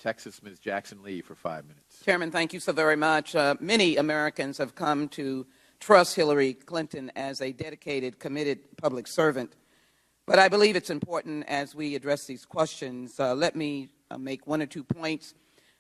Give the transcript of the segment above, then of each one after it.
Texas, Ms. Jackson Lee, for 5 minutes. Chairman, thank you so very much. Many Americans have come to trust Hillary Clinton as a dedicated, committed public servant. But I believe it's important as we address these questions. Let me make 1 or 2 points.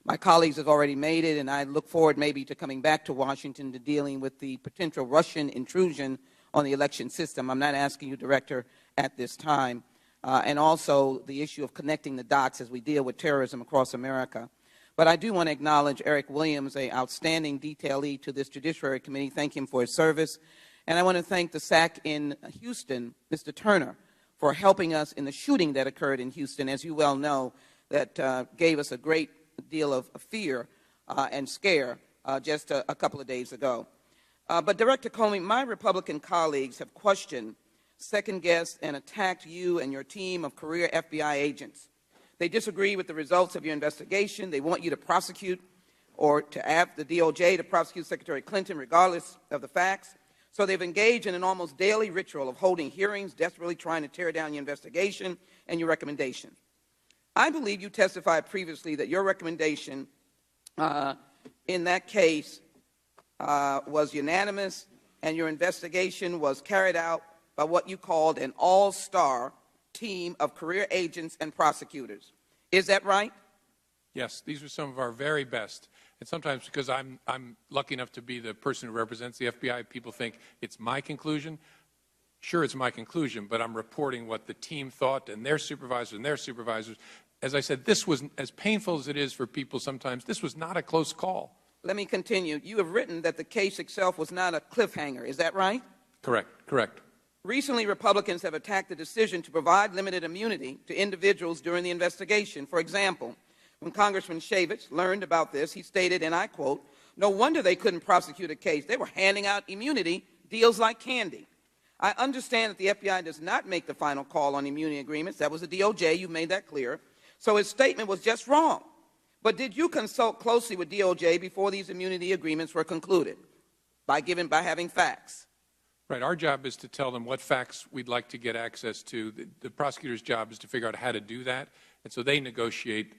My colleagues have already made it, and I look forward maybe to coming back to Washington to dealing with the potential Russian intrusion on the election system. I'm not asking you, Director, at this time. And also the issue of connecting the dots as we deal with terrorism across America. But I do want to acknowledge Eric Williams, an outstanding detailee to this Judiciary Committee. Thank him for his service. And I want to thank the SAC in Houston, Mr. Turner, for helping us in the shooting that occurred in Houston, as you well know, that gave us a great deal of fear and scare just a couple of days ago. But Director Comey, my Republican colleagues have questioned, second-guessed, and attacked you and your team of career FBI agents. They disagree with the results of your investigation. They want you to prosecute or to have the DOJ to prosecute Secretary Clinton regardless of the facts. So they've engaged in an almost daily ritual of holding hearings, desperately trying to tear down your investigation and your recommendation. I believe you testified previously that your recommendation in that case was unanimous, and your investigation was carried out by what you called an all-star team of career agents and prosecutors. Is that right? Yes, these are some of our very best. And sometimes because I'm lucky enough to be the person who represents the FBI, people think it's my conclusion. Sure, it's my conclusion, but I'm reporting what the team thought and their supervisors. As I said, this was, as painful as it is for people sometimes, this was not a close call. Let me continue. You have written that the case itself was not a cliffhanger. Is that right? Correct. Recently, Republicans have attacked the decision to provide limited immunity to individuals during the investigation. For example, when Congressman Shavitz learned about this, he stated, and I quote, "No wonder they couldn't prosecute a case. They were handing out immunity deals like candy." I understand that the FBI does not make the final call on immunity agreements. That was the DOJ. You made that clear. So his statement was just wrong. But did you consult closely with DOJ before these immunity agreements were concluded by having facts? Right. Our job is to tell them what facts we'd like to get access to. The prosecutor's job is to figure out how to do that. And so they negotiate.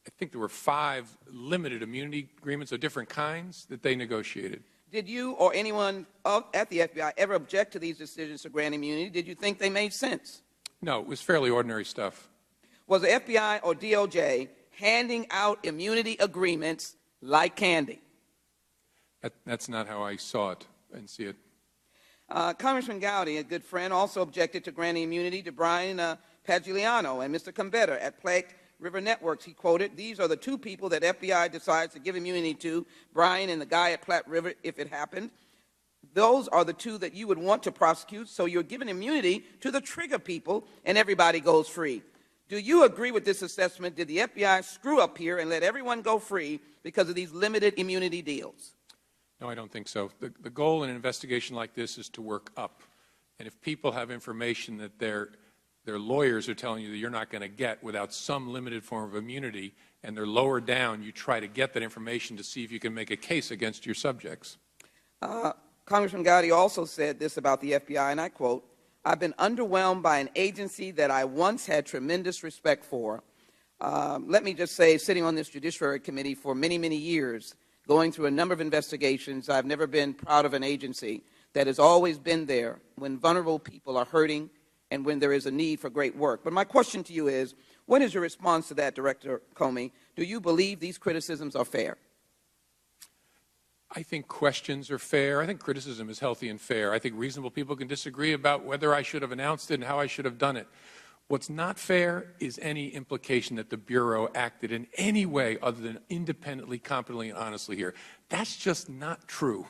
I think there were 5 limited immunity agreements of different kinds that they negotiated. Did you or anyone at the FBI ever object to these decisions to grant immunity? Did you think they made sense? No, it was fairly ordinary stuff. Was the FBI or DOJ handing out immunity agreements like candy? That's not how I saw it and see it. Congressman Gowdy, a good friend, also objected to granting immunity to Brian Pagliano and Mr. Combetta at Platte River Networks. He quoted, "These are the 2 people that FBI decides to give immunity to, Brian and the guy at Platte River, if it happened. Those are the 2 that you would want to prosecute, so you're giving immunity to the trigger people, and everybody goes free." Do you agree with this assessment? Did the FBI screw up here and let everyone go free because of these limited immunity deals? No, I don't think so. The goal in an investigation like this is to work up. And if people have information that their lawyers are telling you that you're not going to get without some limited form of immunity, and they're lower down, you try to get that information to see if you can make a case against your subjects. Congressman Gowdy also said this about the FBI, and I quote, "I've been underwhelmed by an agency that I once had tremendous respect for." Let me just say, sitting on this Judiciary Committee for many, many years, going through a number of investigations, I've never been proud of an agency that has always been there when vulnerable people are hurting and when there is a need for great work. But my question to you is, what is your response to that, Director Comey? Do you believe these criticisms are fair? I think questions are fair. I think criticism is healthy and fair. I think reasonable people can disagree about whether I should have announced it and how I should have done it. What's not fair is any implication that the Bureau acted in any way other than independently, competently, and honestly here. That's just not true.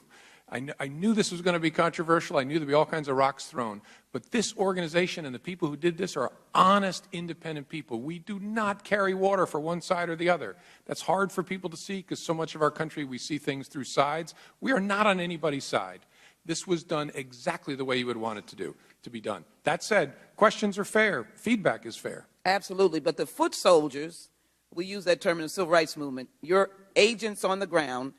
I knew this was going to be controversial. I knew there'd be all kinds of rocks thrown. But this organization and the people who did this are honest, independent people. We do not carry water for one side or the other. That's hard for people to see because so much of our country we see things through sides. We are not on anybody's side. This was done exactly the way you would want it to be done. That said, questions are fair. Feedback is fair. Absolutely. But the foot soldiers, we use that term in the civil rights movement, your agents on the ground,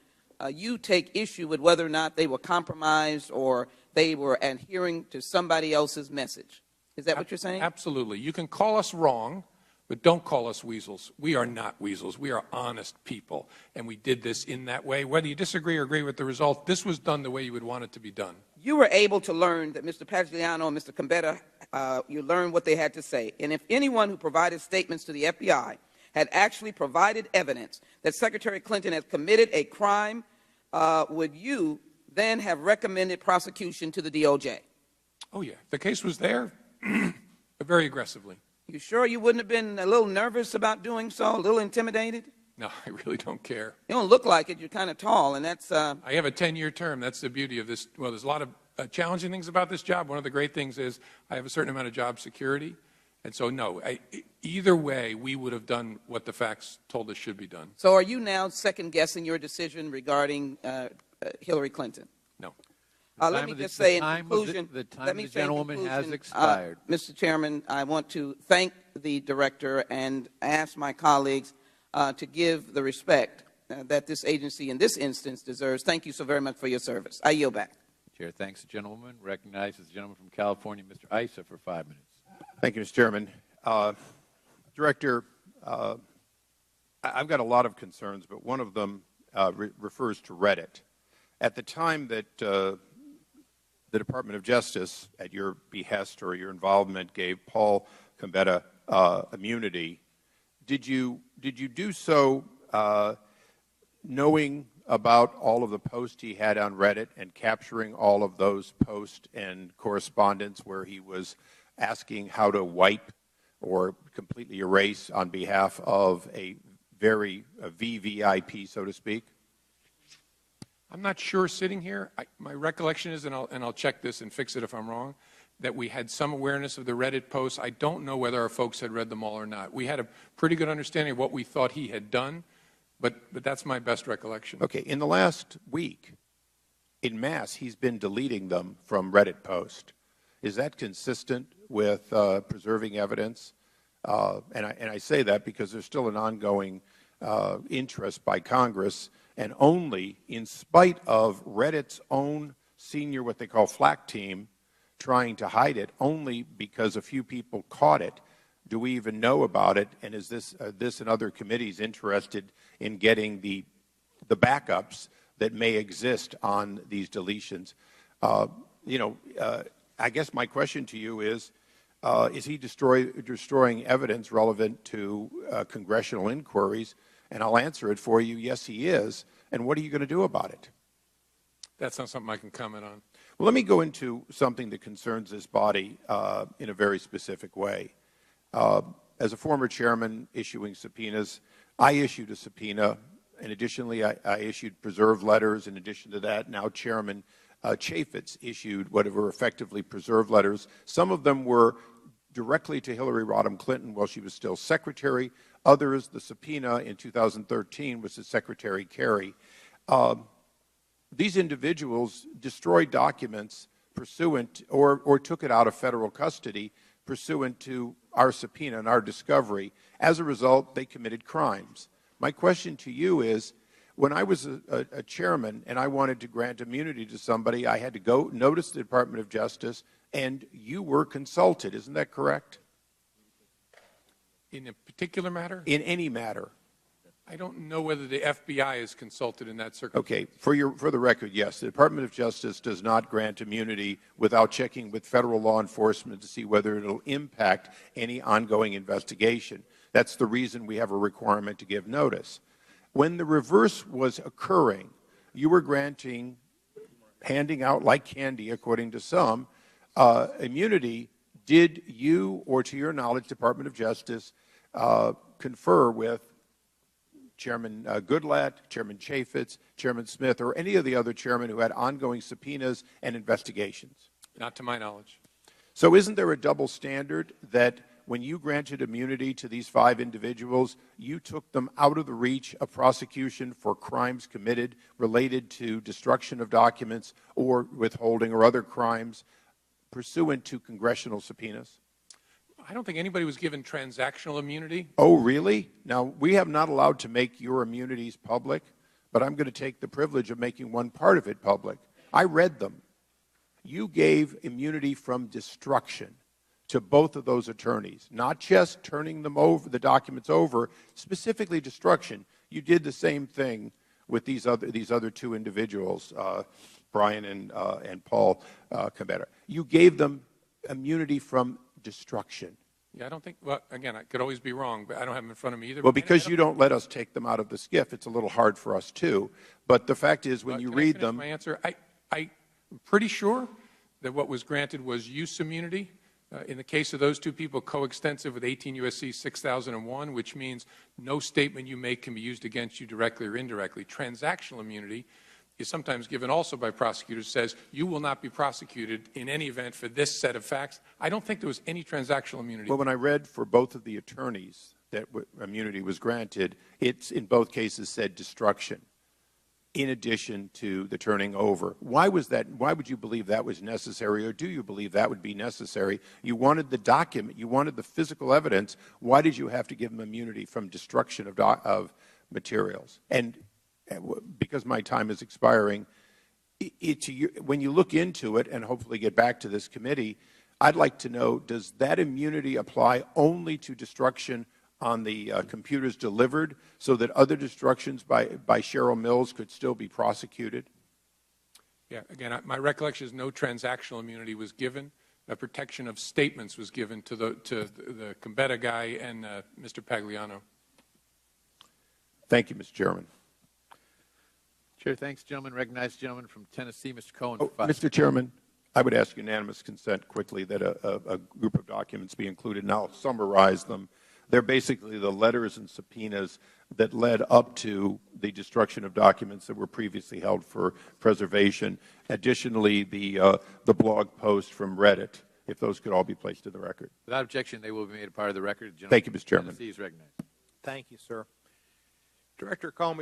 you take issue with whether or not they were compromised or they were adhering to somebody else's message. Is that what you're saying? Absolutely. You can call us wrong, But don't call us weasels. We are not weasels. We are honest people, and we did this in that way. Whether you disagree or agree with the result, this was done the way you would want it to be done. You were able to learn that Mr. Pagliano and Mr. Gambetta, you learned what they had to say. And if anyone who provided statements to the FBI had actually provided evidence that Secretary Clinton has committed a crime, would you then have recommended prosecution to the DOJ? Oh, yeah. The case was there very aggressively. You sure you wouldn't have been a little nervous about doing so, a little intimidated? No, I really don't care. You don't look like it. You're kind of tall, and that's... I have a 10-year term. That's the beauty of this. Well, there's a lot of challenging things about this job. One of the great things is I have a certain amount of job security. And so, no, either way, we would have done what the facts told us should be done. So are you now second-guessing your decision regarding Hillary Clinton? No. Let me just say in conclusion, the time of the gentleman has expired. Mr. Chairman, I want to thank the director and ask my colleagues to give the respect that this agency in this instance deserves. Thank you so very much for your service. I yield back. Chair thanks the gentleman. Recognizes the gentleman from California, Mr. Issa, for 5 minutes. Thank you, Mr. Chairman. Director, I've got a lot of concerns, but one of them refers to Reddit. At the time that the Department of Justice, at your behest or your involvement, gave Paul Gambetta immunity, did you do so knowing about all of the posts he had on Reddit and capturing all of those posts and correspondence where he was asking how to wipe or completely erase on behalf of a VVIP, so to speak? I'm not sure sitting here. My recollection is, and I'll check this and fix it if I'm wrong, that we had some awareness of the Reddit posts. I don't know whether our folks had read them all or not. We had a pretty good understanding of what we thought he had done, but that's my best recollection. Okay. In the last week, en masse, he's been deleting them from Reddit posts. Is that consistent with preserving evidence? And I say that because there's still an ongoing interest by Congress, and only in spite of Reddit's own senior, what they call flak team, trying to hide it, only because a few people caught it, do we even know about it, and is this and other committees interested in getting the backups that may exist on these deletions? I guess my question to you is he destroying evidence relevant to congressional inquiries? And I'll answer it for you, yes, he is. And what are you going to do about it? That's not something I can comment on. Well, let me go into something that concerns this body in a very specific way. As a former chairman issuing subpoenas, I issued a subpoena, and additionally, I issued preserved letters. In addition to that, now Chairman Chaffetz issued what were effectively preserved letters. Some of them were directly to Hillary Rodham Clinton while she was still secretary. Others, the subpoena in 2013 was to Secretary Kerry. These individuals destroyed documents pursuant or took it out of federal custody pursuant to our subpoena and our discovery. As a result, they committed crimes. My question to you is, when I was a chairman and I wanted to grant immunity to somebody, I had to go notice the Department of Justice, and you were consulted. Isn't that correct? In a particular matter? In any matter. I don't know whether the FBI is consulted in that circumstance. Okay. For the record, yes, the Department of Justice does not grant immunity without checking with federal law enforcement to see whether it will impact any ongoing investigation. That's the reason we have a requirement to give notice. When the reverse was occurring, you were handing out like candy, according to some, immunity. Did you, or to your knowledge, Department of Justice, confer with Chairman Goodlatte, Chairman Chaffetz, Chairman Smith, or any of the other chairmen who had ongoing subpoenas and investigations? Not to my knowledge. So isn't there a double standard that when you granted immunity to these 5 individuals, you took them out of the reach of prosecution for crimes committed related to destruction of documents or withholding or other crimes pursuant to congressional subpoenas? I don't think anybody was given transactional immunity. Oh, really? Now, we have not allowed to make your immunities public, but I'm going to take the privilege of making one part of it public. I read them. You gave immunity from destruction to both of those attorneys, not just turning them over, the documents over, specifically destruction. You did the same thing with these other two individuals, Brian and Paul Cabera. You gave them immunity from destruction. Yeah, I don't think, well, again, I could always be wrong, but I don't have them in front of me either. Well, because you don't let us take them out of the SCIF, it's a little hard for us too. But the fact is, when you read them, my answer, I'm pretty sure that what was granted was use immunity. In the case of those two people, coextensive with 18 U.S.C. 6001, which means no statement you make can be used against you directly or indirectly. Transactional immunity is sometimes given also by prosecutors, says you will not be prosecuted in any event for this set of facts. I don't think there was any transactional immunity. well, when I read for both of the attorneys that immunity was granted, it's in both cases said destruction, in addition to the turning over. Why was that? Why would you believe that was necessary, or do you believe that would be necessary? You wanted the document. You wanted the physical evidence. Why did you have to give them immunity from destruction of materials? And because my time is expiring, when you look into it and hopefully get back to this committee, I'd like to know, does that immunity apply only to destruction on the computers delivered, so that other destructions by Cheryl Mills could still be prosecuted? Yeah, again, my recollection is no transactional immunity was given. A protection of statements was given to the Combetta guy and Mr. Pagliano. Thank you, Mr. Chairman. Chair, thanks, gentlemen. Recognize the gentleman from Tennessee, Mr. Cohen. Mr. Chairman, I would ask unanimous consent quickly that a group of documents be included, and I'll summarize them. They're basically the letters and subpoenas that led up to the destruction of documents that were previously held for preservation. Additionally, the blog post from Reddit, if those could all be placed to the record. Without objection, they will be made a part of the record. Thank you, Mr. Chairman. Tennessee is recognized. Thank you, sir. Director Comey.